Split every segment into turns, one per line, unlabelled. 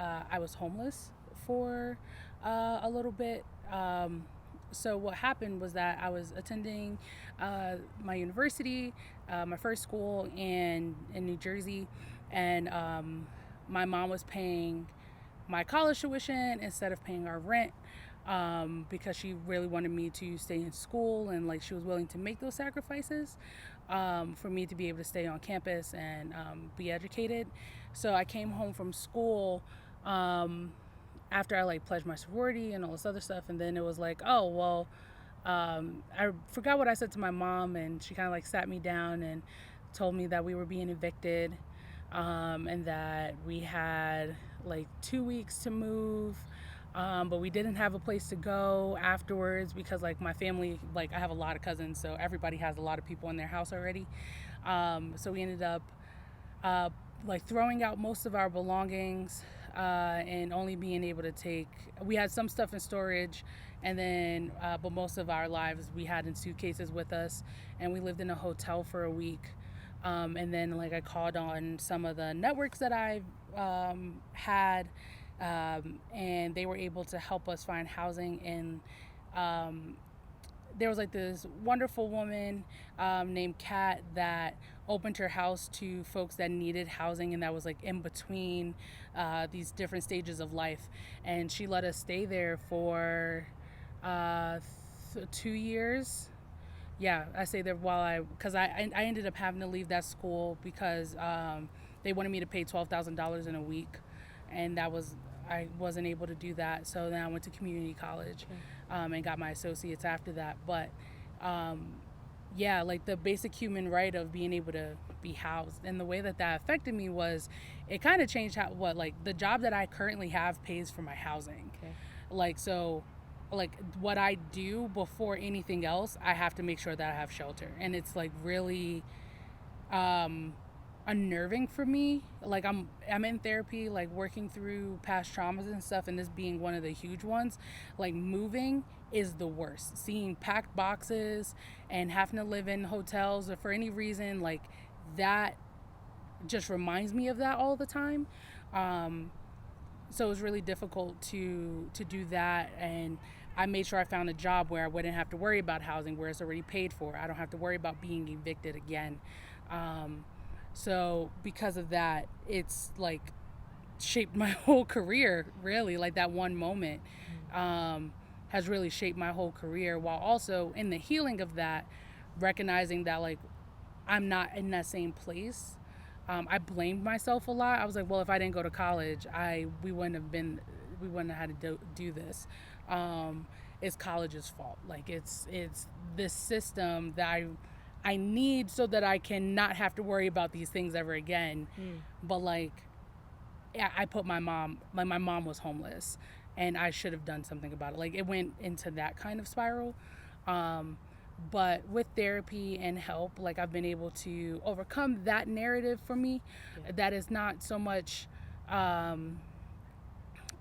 I was homeless for a little bit. So what happened was that I was attending my university, my first school in New Jersey, and my mom was paying my college tuition instead of paying our rent, because she really wanted me to stay in school, and like she was willing to make those sacrifices for me to be able to stay on campus and be educated. So I came home from school after I like pledged my sorority and all this other stuff, and then it was like, oh well, I forgot what I said to my mom, and she kind of like sat me down and told me that we were being evicted, and that we had like 2 weeks to move, but we didn't have a place to go afterwards because like my family, like I have a lot of cousins, so everybody has a lot of people in their house already. So we ended up uh, like throwing out most of our belongings, and only being able to take, we had some stuff in storage, and then but most of our lives we had in suitcases with us, and we lived in a hotel for a week. And then like I called on some of the networks that I had, and they were able to help us find housing. And there was like this wonderful woman named Kat that opened her house to folks that needed housing, and that was like in between these different stages of life. And she let us stay there for 2 years. Yeah, I stayed there because I ended up having to leave that school because they wanted me to pay $12,000 in a week, and I wasn't able to do that. So then I went to community college, and got my associates after that. But yeah, like the basic human right of being able to be housed, and the way that that affected me was, it kind of changed like the job that I currently have pays for my housing.
Okay.
Like so, like what I do before anything else, I have to make sure that I have shelter, and it's like really um unnerving for me. Like I'm in therapy, like working through past traumas and stuff, and this being one of the huge ones. Like moving is the worst. Seeing packed boxes and having to live in hotels or for any reason, like that just reminds me of that all the time. Um so it was really difficult to do that, and I made sure I found a job where I wouldn't have to worry about housing, where it's already paid for. I don't have to worry about being evicted again. um, so because of that, it's like shaped my whole career, really. Like that one moment has really shaped my whole career, while also in the healing of that, recognizing that like I'm not in that same place. I blamed myself a lot. I was like, well, if I didn't go to college, we wouldn't have had to do this. It's college's fault. Like it's this system that I need so that I can not have to worry about these things ever again. But like, yeah, I put my mom was homeless, and I should have done something about it. Like it went into that kind of spiral. Um, but with therapy and help, like I've been able to overcome that narrative for me.
Yeah.
That is not so much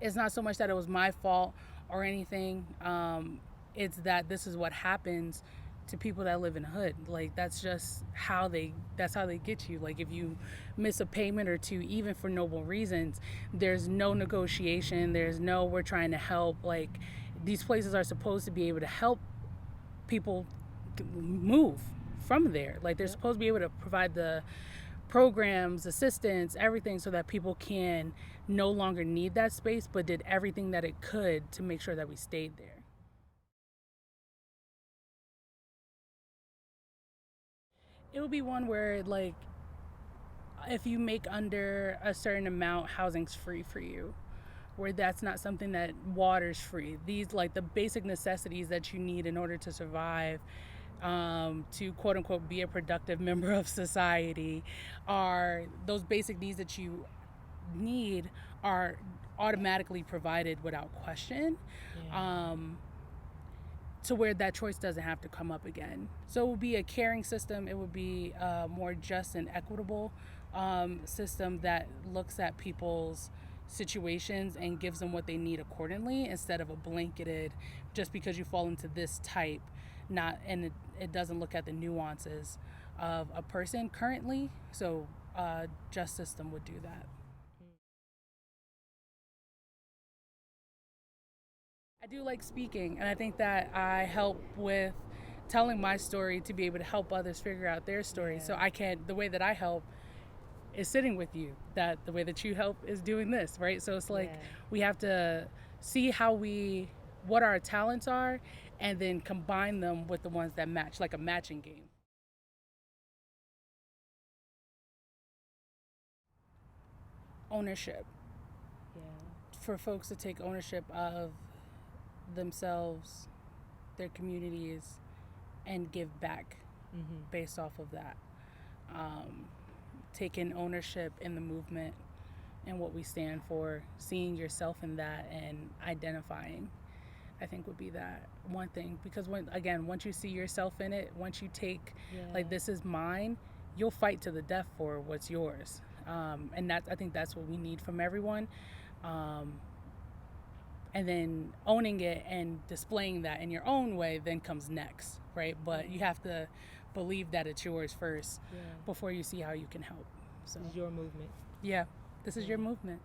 it's not so much that it was my fault or anything. It's that this is what happens to people that live in the hood. Like that's how they get you. Like if you miss a payment or two, even for noble reasons, there's no negotiation. There's no, we're trying to help. Like these places are supposed to be able to help people move from there. Like they're supposed to be able to provide the programs, assistance, everything, so that people can no longer need that space, but did everything that it could to make sure that we stayed there. It would be one where like if you make under a certain amount, housing's free for you. Where that's not something that water's free. These like the basic necessities that you need in order to survive, to quote unquote be a productive member of society, are those basic needs that you need are automatically provided without question.
Yeah.
To where that choice doesn't have to come up again. So it would be a caring system. It would be a more just and equitable system that looks at people's situations and gives them what they need accordingly, instead of a blanketed, just because you fall into this type, not, and it doesn't look at the nuances of a person currently. So just system would do that. I do like speaking, and I think that I help with telling my story to be able to help others figure out their story.
Yeah.
So I can, the way that I help is sitting with you. That the way that you help is doing this, right? So it's like we have to see what our talents are, and then combine them with the ones that match, like a matching game. Ownership.
Yeah.
For folks to take ownership of themselves, their communities, and give back based off of that. Taking ownership in the movement and what we stand for, seeing yourself in that and identifying, I think would be that one thing. Because once you see yourself in it, once you take, like, this is mine, you'll fight to the death for what's yours. And I think that's what we need from everyone. And then owning it and displaying that in your own way then comes next, right? But you have to believe that it's yours first before you see how you can help. So
this is your movement.
Yeah, this is your movement.